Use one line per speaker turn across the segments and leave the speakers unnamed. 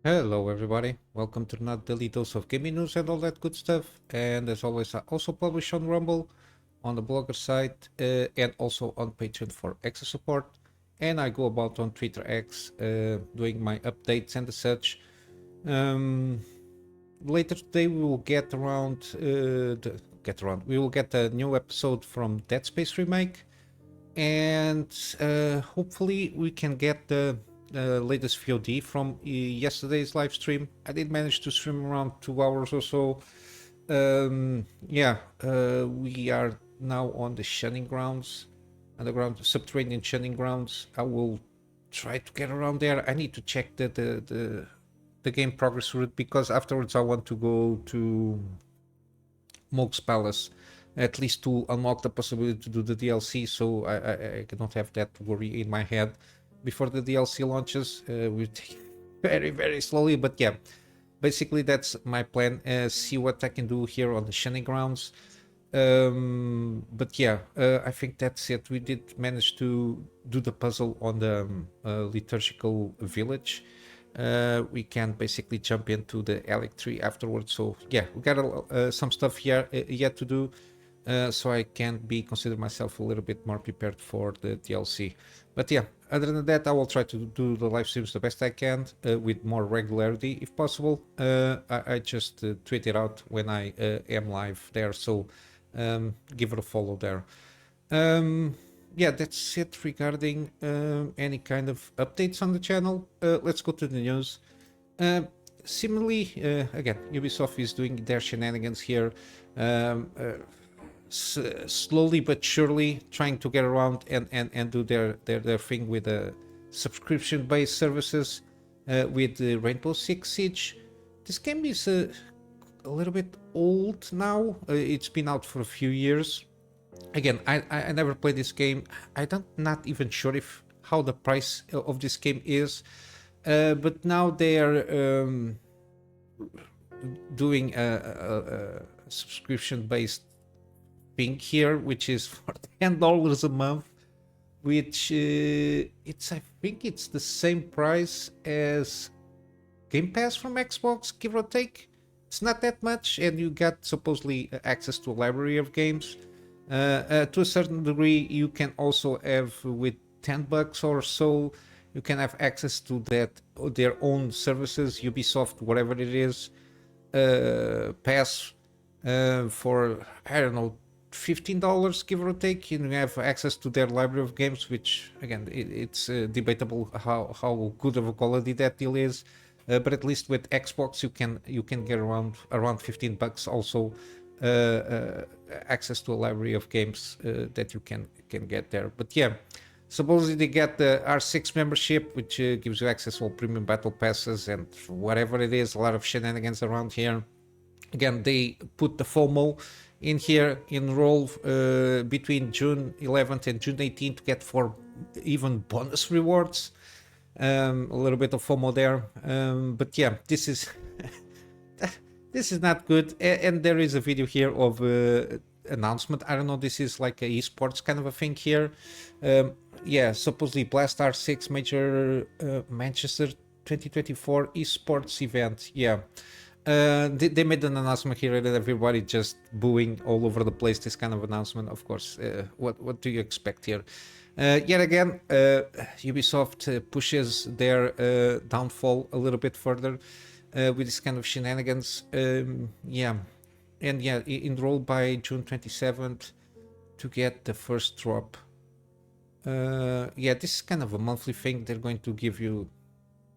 Hello everybody, welcome to another daily dose of gaming news and all that good stuff. And as always, I also publish on Rumble, on the blogger site, and also on Patreon for extra support. And I go about on Twitter X, doing my updates and such. Later today we will get around, we will get a new episode from Dead Space Remake, and hopefully we can get the latest VOD from yesterday's live stream. I did manage to stream around 2 hours or so. We are now on the shunning grounds, underground subterranean shunning grounds. I will try to get around there. I need to check the game progress route, because afterwards I want to go to Moog's Palace, at least to unlock the possibility to do the DLC, so I cannot have that worry in my head before the DLC launches. We take very, very slowly, but yeah, basically that's my plan. See what I can do here on the shunning grounds. But yeah, I think that's it. We did manage to do the puzzle on the liturgical village. We can basically jump into the Alec tree afterwards. So yeah, we got some stuff here yet to do. So I can consider myself a little bit more prepared for the DLC. But yeah, other than that, I will try to do the live streams the best I can, with more regularity if possible. I just tweet it out when I am live there, so give it a follow there. Yeah, that's it regarding any kind of updates on the channel. Let's go to the news. Similarly, again, Ubisoft is doing their shenanigans here. Slowly but surely trying to get around and do their thing with the subscription-based services, with the Rainbow Six Siege. This game is a little bit old now. It's been out for a few years. Again, I never played this game. I'm not even sure if how the price of this game is, but now they are doing a subscription-based thing here, which is for $10 a month, which I think it's the same price as Game Pass from Xbox, give or take. It's not that much, and you got supposedly access to a library of games. To a certain degree, you can also have, with $10 or so, you can have access to their own services, Ubisoft, whatever it is, Pass, for, I don't know, $15, give or take. You have access to their library of games, which again, it's debatable how good of a quality that deal is. But at least with Xbox, you can get around $15 also, access to a library of games that you can get there. But yeah, supposedly they get the R6 membership, which gives you access to all premium battle passes and whatever it is. A lot of shenanigans around here. Again, they put the FOMO in here. Enroll between June 11th and June 18th to get 4 even bonus rewards. A little bit of FOMO there, but yeah, this is this is not good. And there is a video here of announcement. I don't know, this is like a esports kind of a thing here. Yeah, supposedly Blast R6 major Manchester 2024 esports event. Yeah. They made an announcement here, and everybody just booing all over the place. This kind of announcement, of course. What do you expect here? Yet again, Ubisoft pushes their downfall a little bit further with this kind of shenanigans. Yeah, and yeah, enroll by June 27th to get the first drop. Yeah, this is kind of a monthly thing. They're going to give you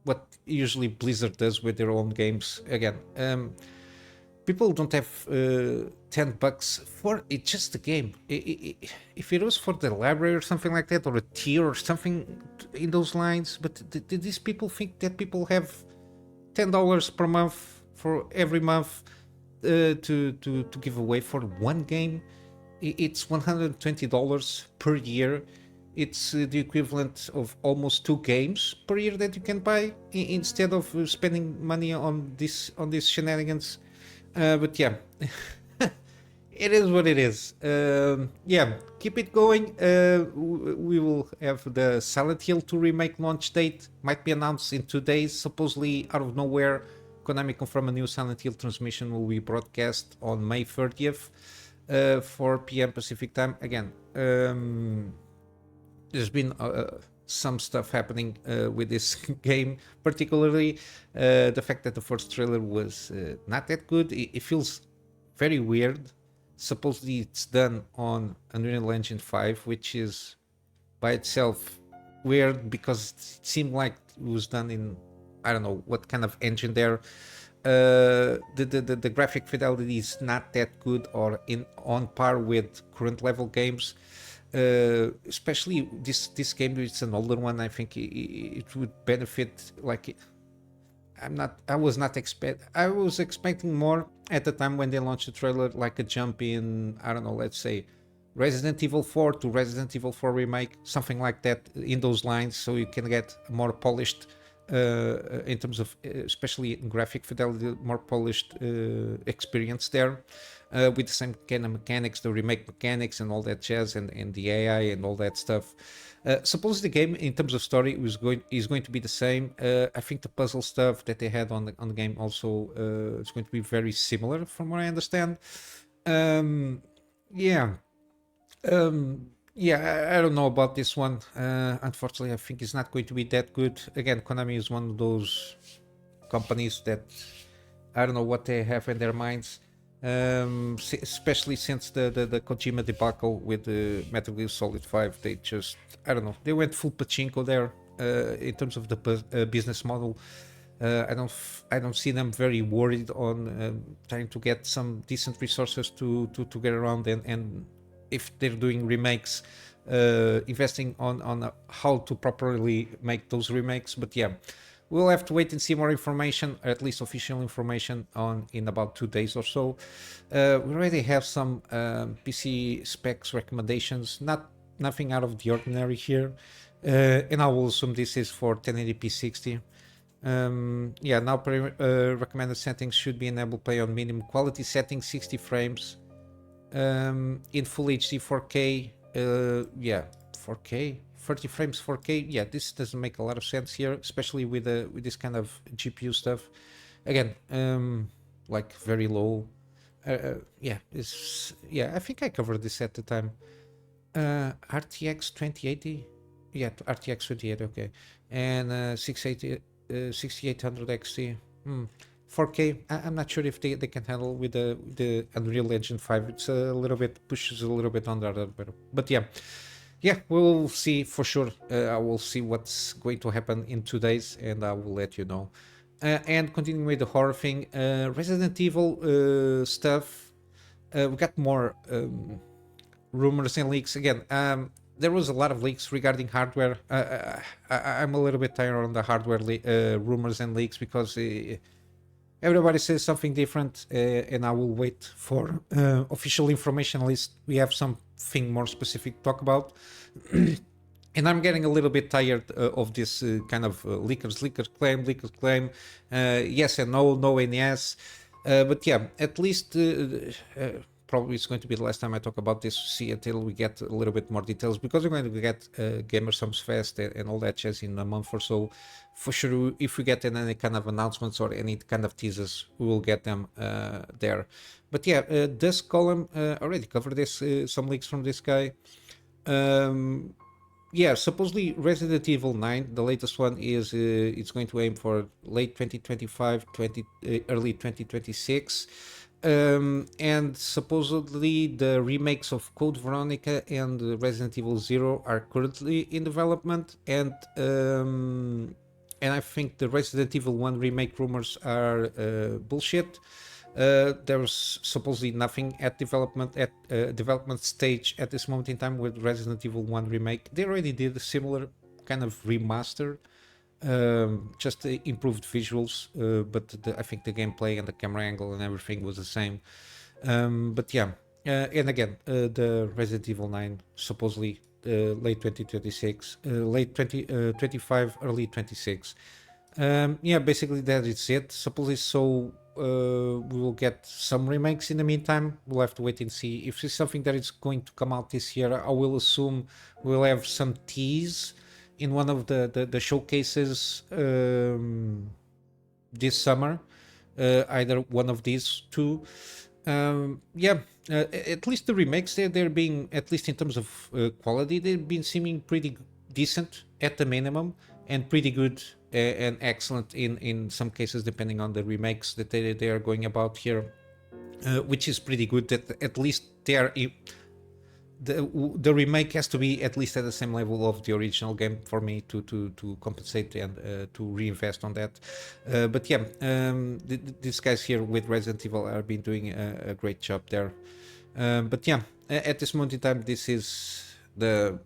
what usually Blizzard does with their own games. Again, people don't have $10 for it, just the game. If it was for the library or something like that, or a tier or something in those lines, but did these people think that people have $10 per month for every month to give away for one game? It's $120 per year. It's the equivalent of almost 2 games per year that you can buy, instead of spending money on this shenanigans. But yeah, it is what it is. Yeah, keep it going. We will have the Silent Hill 2 remake launch date. Might be announced in 2 days. Supposedly, out of nowhere, Konami confirmed a new Silent Hill transmission will be broadcast on May 30th, 4 p.m. Pacific time. Again, there's been some stuff happening with this game, particularly the fact that the first trailer was not that good. It feels very weird. Supposedly it's done on Unreal Engine 5, which is by itself weird because it seemed like it was done in, I don't know what kind of engine there. The graphic fidelity is not that good or on par with current level games. Especially this game, it's an older one. I think it would benefit. Like, I was expecting more at the time when they launched the trailer, like a jump in, I don't know, let's say Resident Evil 4 to Resident Evil 4 Remake, something like that, in those lines, so you can get more polished in terms of, especially in graphic fidelity, more polished experience there, with the same kind of mechanics, the remake mechanics and all that jazz, and the AI and all that stuff. Suppose the game, in terms of story, is going to be the same. I think the puzzle stuff that they had on the game also is going to be very similar, from what I understand. Yeah. Yeah, I don't know about this one. Unfortunately, I think it's not going to be that good. Again, Konami is one of those companies that I don't know what they have in their minds. Especially since the Kojima debacle with the Metal Gear Solid 5, they just, I don't know, they went full pachinko there in terms of the business model. I don't see them very worried on trying to get some decent resources to get around, and if they're doing remakes, investing on how to properly make those remakes. But yeah, we'll have to wait and see more information, or at least official information, on in about 2 days or so. We already have some PC specs recommendations, nothing out of the ordinary here, and I will assume this is for 1080p 60. Yeah, now recommended settings should be enabled play on minimum quality settings, 60 frames, in full HD 4K. Yeah, 4K, 30 frames 4K. Yeah, this doesn't make a lot of sense here, especially with this kind of GPU stuff. Again, like very low. Yeah, I think I covered this at the time. RTX 2080. Yeah, RTX 2080. Okay, and 6800 XT. 4K. I'm not sure if they can handle with the Unreal Engine 5. It's a little bit, pushes a little bit under that, but yeah, we'll see for sure. I will see what's going to happen in 2 days, and I will let you know. And continuing with the horror thing, Resident Evil stuff. We got more rumors and leaks again. There was a lot of leaks regarding hardware. I'm a little bit tired on the hardware rumors and leaks because everybody says something different, and I will wait for official information. At least we have something more specific to talk about. And I'm getting a little bit tired of this kind of leakers claim, yes and no and yes. But yeah, at least probably it's going to be the last time I talk about this. See, until we get a little bit more details, because we're going to get Gamersums Fest and all that jazz in a month or so. For sure, if we get any kind of announcements or any kind of teasers, we will get them there. But yeah, this column already covered this, some leaks from this guy. Yeah, supposedly Resident Evil 9, the latest one, is it's going to aim for late 2025, early 2026. And supposedly the remakes of Code Veronica and Resident Evil 0 are currently in development, and I think the Resident Evil 1 remake rumors are bullshit. There's supposedly nothing at development stage at this moment in time with Resident Evil 1 remake. They already did a similar kind of remaster, just improved visuals, but I think the gameplay and the camera angle and everything was the same. But yeah, and again, the Resident Evil 9 supposedly late 2026, late 2025, early 26. Yeah, basically that is it. Supposedly, so we will get some remakes in the meantime. We'll have to wait and see if it's something that is going to come out this year. I will assume we'll have some tease in one of the showcases this summer, either one of these two. At least the remakes, they're being, at least in terms of quality, they've been seeming pretty decent at the minimum, and pretty good and excellent in some cases, depending on the remakes that they are going about here, which is pretty good. That at least they are. The remake has to be at least at the same level of the original game for me to compensate and to reinvest on that. But yeah, these guys here with Resident Evil are been doing a great job there. But yeah, at this moment in time, this is the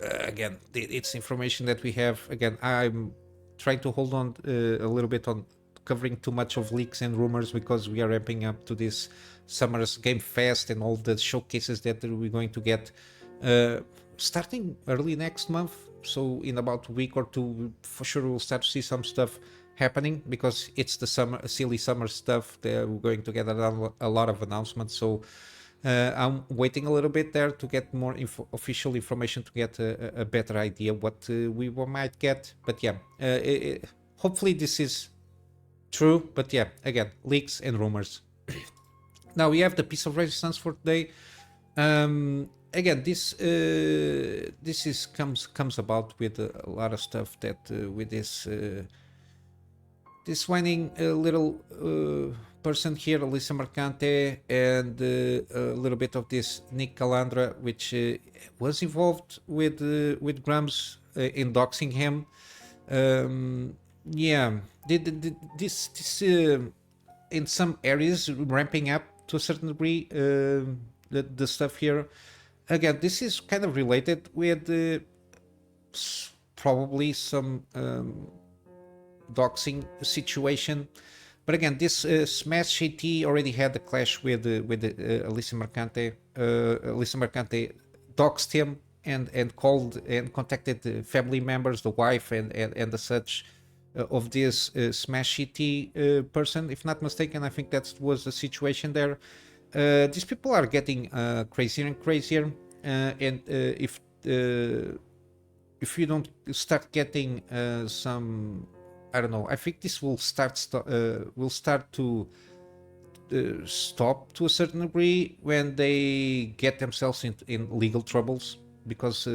again, it's information that we have. Again, I'm trying to hold on a little bit on covering too much of leaks and rumors, because we are ramping up to this summer's Game Fest and all the showcases that we're going to get starting early next month. So in about a week or two, for sure we'll start to see some stuff happening, because it's the silly summer stuff that we're going to get a lot of announcements. So I'm waiting a little bit there to get more official information, to get a better idea what we might get. But yeah, hopefully this is true. But yeah, again, leaks and rumors. Now we have the piece of resistance for today. Again, this comes about with a lot of stuff that with this whining little person here, Alyssa Mercante, and a little bit of this Nick Calandra, which was involved with Grams in doxing him. Yeah, this in some areas ramping up to a certain degree. The stuff here, again, this is kind of related with probably some doxing situation. But again, this Smash GT already had the clash with Alyssa Mercante. Alyssa Mercante doxed him and called and contacted the family members, the wife and the such of this Smash GT person, if not mistaken. I think that was the situation there. These people are getting crazier and crazier, and if you don't start getting some, I don't know, I think this will start to stop to a certain degree when they get themselves in legal troubles, because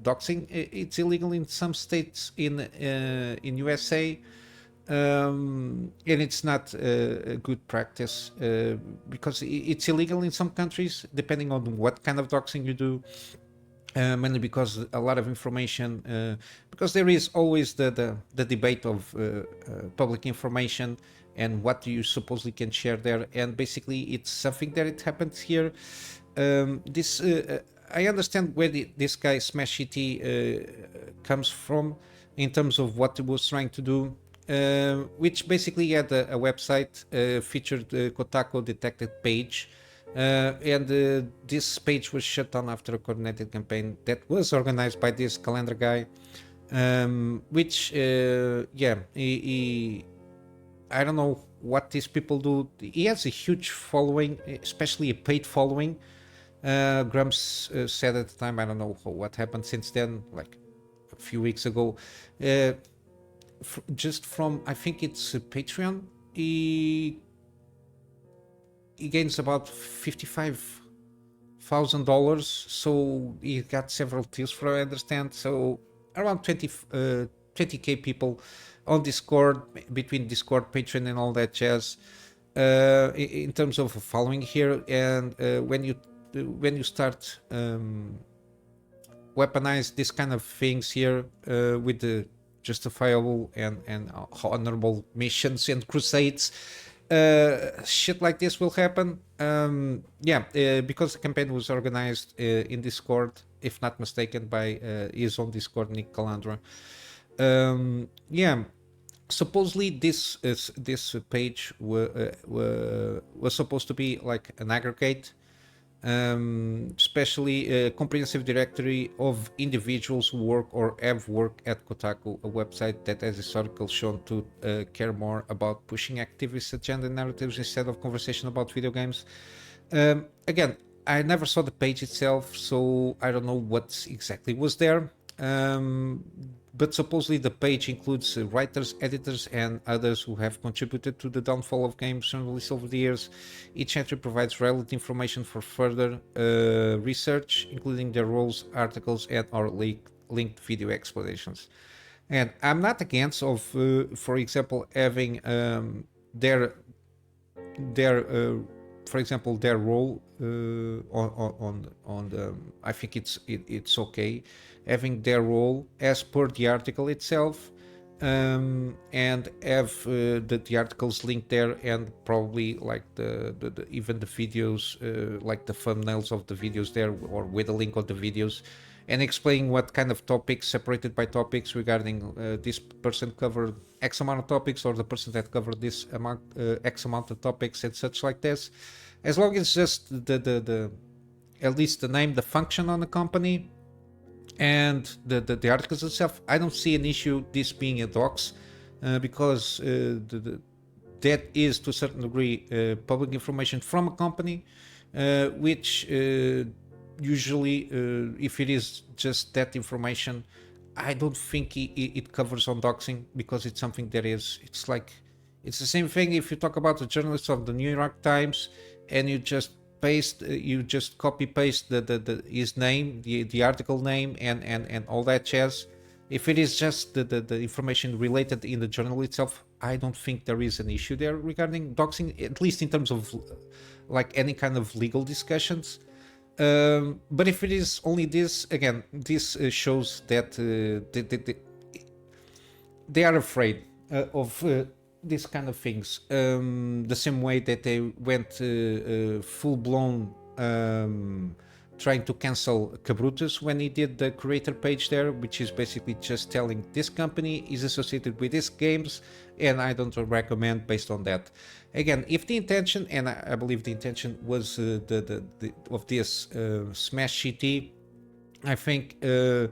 doxing, it's illegal in some states in USA, and it's not a good practice, because it's illegal in some countries depending on what kind of doxing you do. Mainly because a lot of information, because there is always the debate of public information and what you supposedly can share there, and basically it's something that it happens here. I understand where this guy Smash GT comes from in terms of what he was trying to do, which basically had a website featured Kotaku detected page. And this page was shut down after a coordinated campaign that was organized by this Calandra guy, which I don't know what these people do. He has a huge following, especially a paid following. Grumps said at the time, I don't know what happened since then, like a few weeks ago, just from, I think it's Patreon, he gains about $55,000, so he got several tiers for, I understand. So around 20k people on Discord, between Discord, Patreon, and all that jazz, in terms of following here. And when you start weaponize this kind of things here with the justifiable and honorable missions and crusades, shit like this will happen. Because the campaign was organized in Discord, if not mistaken, by his own Discord, Nick Calandra. Supposedly this page was supposed to be like an aggregate especially a comprehensive directory of individuals who work or have worked at Kotaku, a website that has historically shown to care more about pushing activist agenda narratives instead of conversation about video games. Again, I never saw the page itself, so I don't know what exactly was there. But supposedly the page includes writers, editors, and others who have contributed to the downfall of games journalists over the years. Each entry provides relevant information for further research, including their roles, articles, and/or linked video explanations. And I'm not against of, for example, having their for example, their role on the. I think it's okay having their role as per the article itself, and have the articles linked there, and probably like the even the videos, like the thumbnails of the videos there, or with a link of the videos, and explaining what kind of topics, separated by topics, regarding this person covered X amount of topics, or the person that covered this amount X amount of topics, and such like this. As long as just the at least the name, the function on the company, and the articles itself, I don't see an issue this being a docs, because that is to a certain degree public information from a company, which usually, if it is just that information, I don't think it covers on doxing, because it's something that is, it's the same thing if you talk about the journalists of the New York Times, and you just copy paste his name, the article name, and all that jazz. If it is just the information related in the journal itself, I don't think there is an issue there regarding doxing, at least in terms of like any kind of legal discussions. But if it is only this, again, this shows that they are afraid of these kind of things. The same way that they went full-blown trying to cancel Cabrutus when he did the creator page there, which is basically just telling this company is associated with these games, and I don't recommend based on that. Again, if the intention, and I believe the intention was of this Smash GT, I think the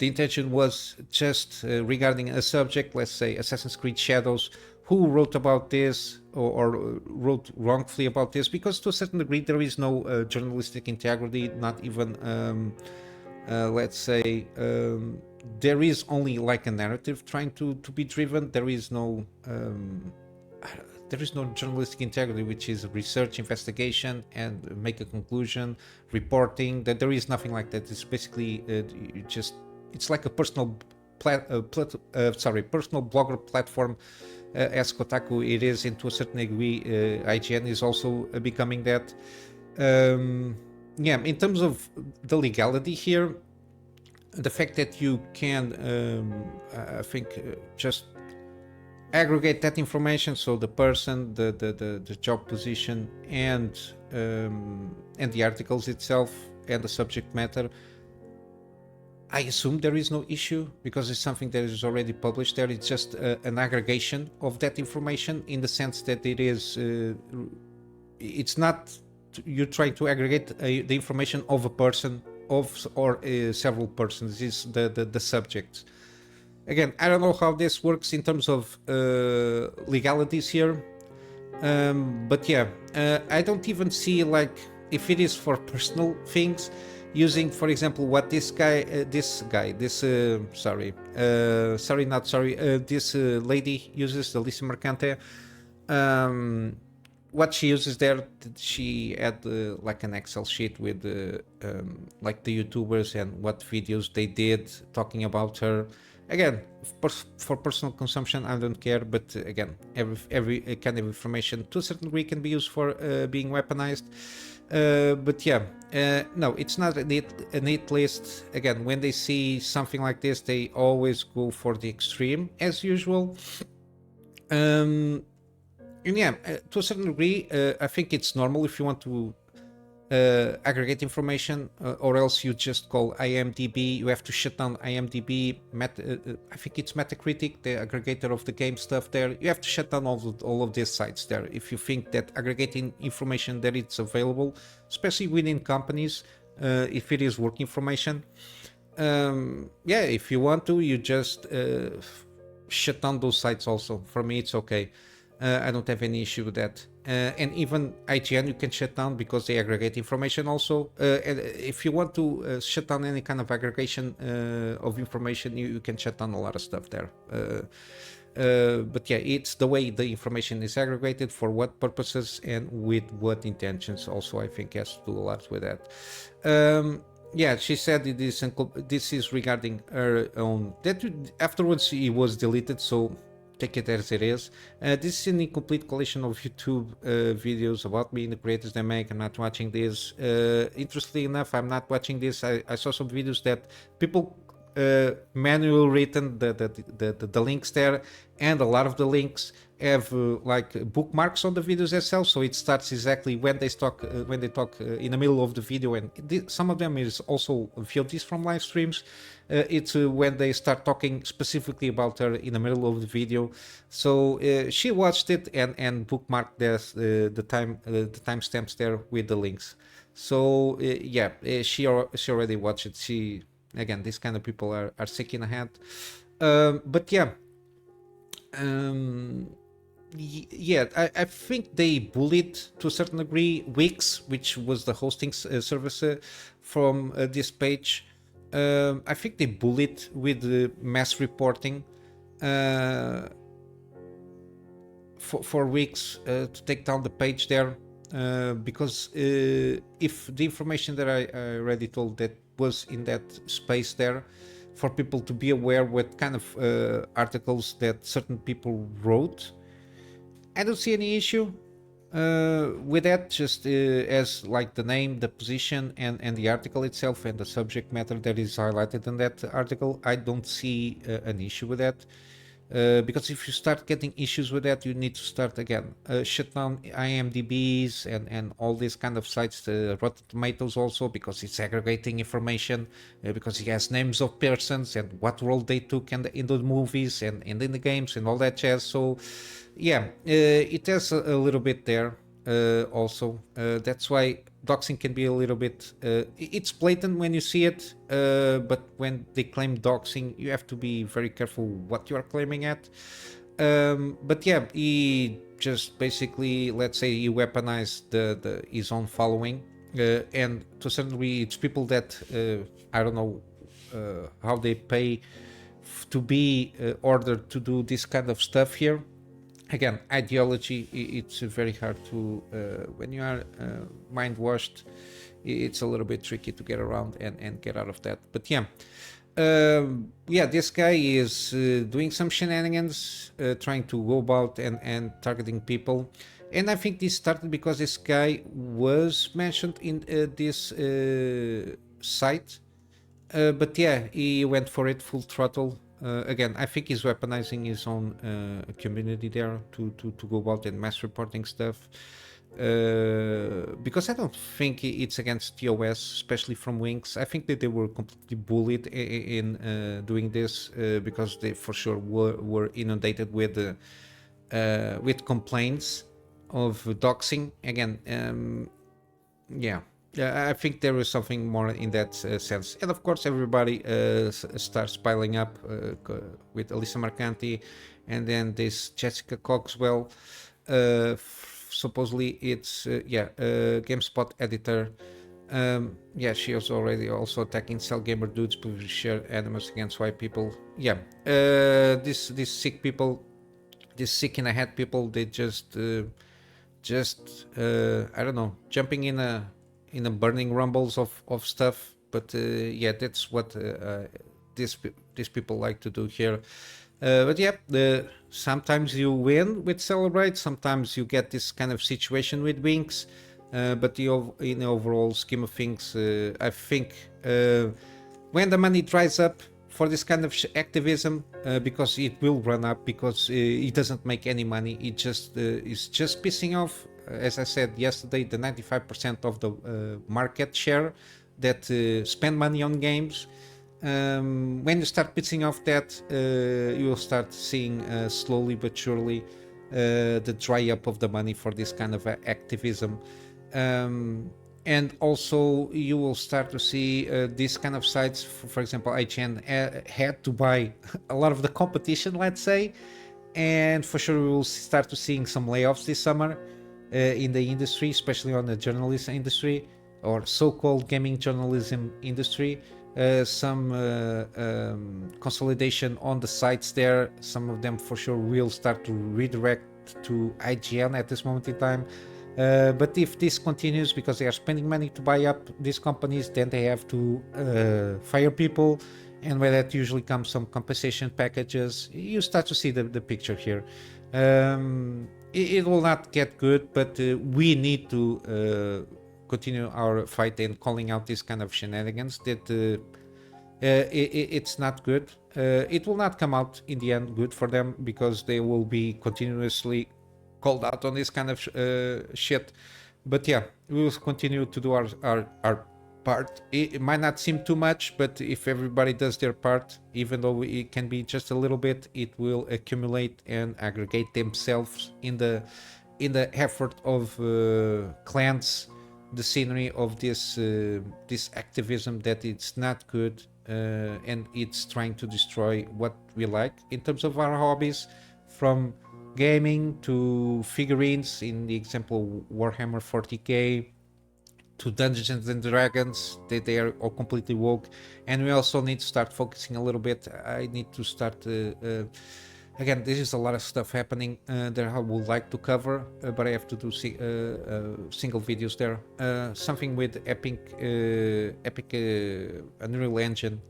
intention was just regarding a subject, let's say Assassin's Creed Shadows, who wrote about this or wrote wrongfully about this, because to a certain degree there is no journalistic integrity, not even let's say there is only like a narrative trying to be driven. There is no journalistic integrity, which is research, investigation, and make a conclusion, reporting. That there is nothing like that. It's basically it's like a personal personal blogger platform, as Kotaku it is, and to a certain degree IGN is also becoming that. Yeah, in terms of the legality here, the fact that you can I think just aggregate that information, so the person, the job position, and the articles itself, and the subject matter, I assume there is no issue, because it's something that is already published there. It's just an aggregation of that information, in the sense that it is it's not you're trying to aggregate the information of a person or several persons. Is the subject. Again, I don't know how this works in terms of legalities here, but yeah, I don't even see, like, if it is for personal things, using, for example, what this lady uses, the Lisa Mercante. What she uses there, she had like an Excel sheet with like the YouTubers and what videos they did talking about her. Again, for personal consumption, I don't care, but again, every kind of information to a certain degree can be used for being weaponized. But yeah, no, it's not a neat list. Again, when they see something like this, they always go for the extreme, as usual. And yeah, to a certain degree, I think it's normal if you want to aggregate information, or else you just call IMDb. You have to shut down IMDb. I think it's Metacritic, the aggregator of the game stuff there. You have to shut down all of these sites there if you think that aggregating information that it's available, especially within companies, if it is work information. Yeah, if you want to, you just shut down those sites also. For me, it's okay. I don't have any issue with that. And even IGN you can shut down because they aggregate information also. And if you want to shut down any kind of aggregation of information, you can shut down a lot of stuff there. But yeah, it's the way the information is aggregated, for what purposes and with what intentions also, I think, has to do a lot with that. Yeah, she said this is regarding her own. That afterwards it was deleted, so take it as it is. This is an incomplete collection of YouTube videos about me and the creators they make. I'm not watching this. Interestingly enough, I'm not watching this. I saw some videos that people manually written the links there, and a lot of the links have like bookmarks on the videos themselves, so it starts exactly when they talk in the middle of the video, and some of them is also VODs from live streams. It's when they start talking specifically about her in the middle of the video. So she watched it and bookmarked the timestamps there with the links. So yeah, she already watched it. She, again, these kind of people are sick in the head. But yeah, yeah, I think they bullied to a certain degree Wix, which was the hosting service from this page. I think they bullied with the mass reporting for Wix to take down the page there, because if the information that I already told that was in that space there, for people to be aware what kind of articles that certain people wrote, I don't see any issue with that, just as like the name, the position, and the article itself, and the subject matter that is highlighted in that article. I don't see an issue with that, because if you start getting issues with that, you need to start again, shut down IMDb's and all these kind of sites, Rotten Tomatoes also, because it's aggregating information, because it has names of persons and what role they took in the movies and in the games and all that jazz. So yeah, it has a little bit there also. That's why doxing can be a little bit, it's blatant when you see it, but when they claim doxing, you have to be very careful what you are claiming at. But yeah, he just basically, let's say, he weaponized his own following, and to a certain degree, it's people that I don't know how they pay to be ordered to do this kind of stuff here. Again, ideology, it's very hard to, when you are mind washed, it's a little bit tricky to get around and get out of that. But yeah, yeah, this guy is doing some shenanigans, trying to go about and targeting people. And I think this started because this guy was mentioned in this site. But yeah, he went for it full throttle. Again, I think he's weaponizing his own community there to go about and mass reporting stuff. Because I don't think it's against TOS, especially from Wings. I think that they were completely bullied in doing this, because they for sure were inundated with complaints of doxing. Again, yeah. I think there is something more in that sense. And of course, everybody starts piling up with Alyssa Marcanti, and then this Jessica Cogswell. Supposedly it's, GameSpot editor. Yeah, she was already also attacking Cell Gamer dudes, publisher animus against white people. Yeah, these sick people, these sick in the head people, they just I don't know, jumping in a burning rumbles of stuff. But yeah, that's what these people like to do here. But yeah, sometimes you win with Celebrate, sometimes you get this kind of situation with Winx. But in the overall scheme of things, I think when the money dries up for this kind of activism, because it will run up, because it doesn't make any money, it just is just pissing off as I said yesterday, the 95% of the market share that spend money on games. When you start pissing off that, you will start seeing slowly but surely the dry up of the money for this kind of activism. And also you will start to see these kind of sites, for example, IGN had to buy a lot of the competition, let's say, and for sure we will start to seeing some layoffs this summer in the industry, especially on the journalism industry or so-called gaming journalism industry. Some consolidation on the sites there. Some of them for sure will start to redirect to IGN at this moment in time. But if this continues, because they are spending money to buy up these companies, then they have to fire people, and with that usually comes some compensation packages. You start to see the picture here. It will not get good, but we need to continue our fight and calling out this kind of shenanigans that it's not good. It will not come out in the end good for them, because they will be continuously called out on this kind of shit. But yeah, we will continue to do our part. It might not seem too much, but if everybody does their part, even though it can be just a little bit, it will accumulate and aggregate themselves in the effort of cleanse the scenery of this activism that it's not good, and it's trying to destroy what we like in terms of our hobbies, from gaming to figurines, in the example Warhammer 40k, to Dungeons and Dragons. They are all completely woke, and we also need to start focusing a little bit. I need to start again, this is a lot of stuff happening that I would like to cover, but I have to do single videos there. Something with Epic Unreal Engine,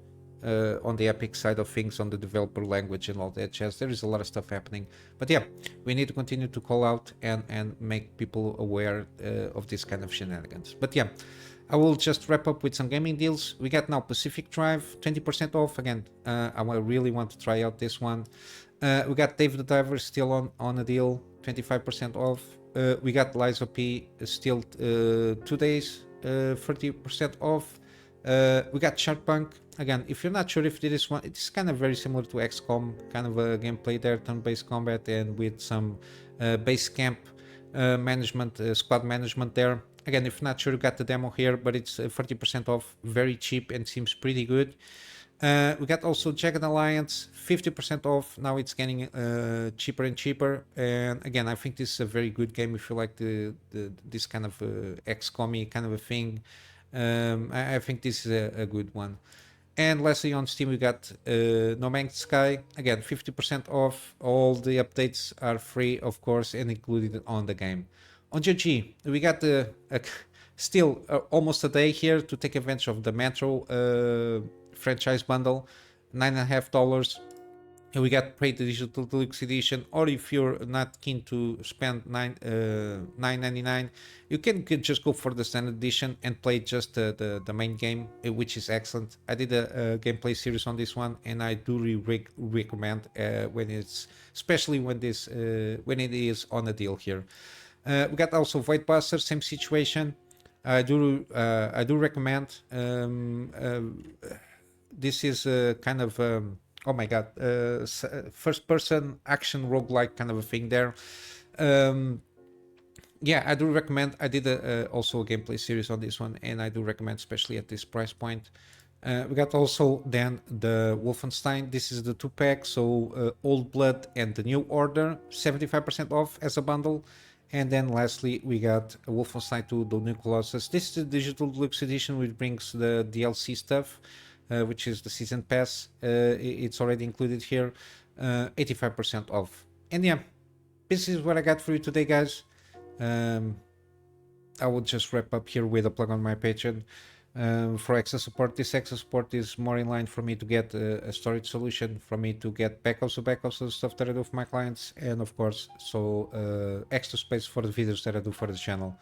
on the Epic side of things, on the developer language and all that jazz. There is a lot of stuff happening. But yeah, we need to continue to call out and make people aware of this kind of shenanigans. But yeah, I will just wrap up with some gaming deals. We got now Pacific Drive, 20% off. Again, I really want to try out this one. We got Dave the Diver still on a deal, 25% off. We got Liza P still 2 days, 30% off. We got Shardpunk. Again, if you're not sure if this one, it's kind of very similar to XCOM, kind of a gameplay there, turn-based combat, and with some base camp management, squad management there. Again, if you're not sure, you got the demo here, but it's 30% off, very cheap, and seems pretty good. We got also Jagged Alliance, 50% off. Now it's getting cheaper and cheaper. And again, I think this is a very good game if you like this kind of XCOM-y kind of a thing. I think this is a good one. And lastly, on Steam, we got No Man's Sky. Again, 50% off. All the updates are free, of course, and included on the game. On GOG, we got still almost a day here to take advantage of the Metro franchise bundle, $9.50. And we got Paid Digital Deluxe Edition, or if you're not keen to spend $9.99, you can just go for the standard edition and play just the main game, which is excellent. I did a gameplay series on this one, and I do recommend when it's, especially when it is on a deal here. We got also Void Buster, same situation. I do recommend. This is kind of oh my god, first person action roguelike kind of a thing there. Yeah, I do recommend. I did also a gameplay series on this one, and I do recommend, especially at this price point. We got also then the Wolfenstein. This is the 2-pack, so Old Blood and the New Order, 75% off as a bundle. And then lastly, we got Wolfenstein 2, The New Colossus. This is the digital deluxe edition, which brings the DLC stuff, which is the season pass. It's already included here, 85% off. And yeah, this is what I got for you today, guys. I will just wrap up here with a plug on my Patreon for extra support. This extra support is more in line for me to get a storage solution, for me to get backups of stuff that I do for my clients, and of course, so extra space for the videos that I do for the channel.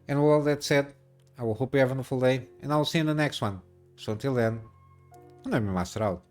And with all that said, I will hope you have a wonderful day, and I will see you in the next one. So until then, Kunamy Master out.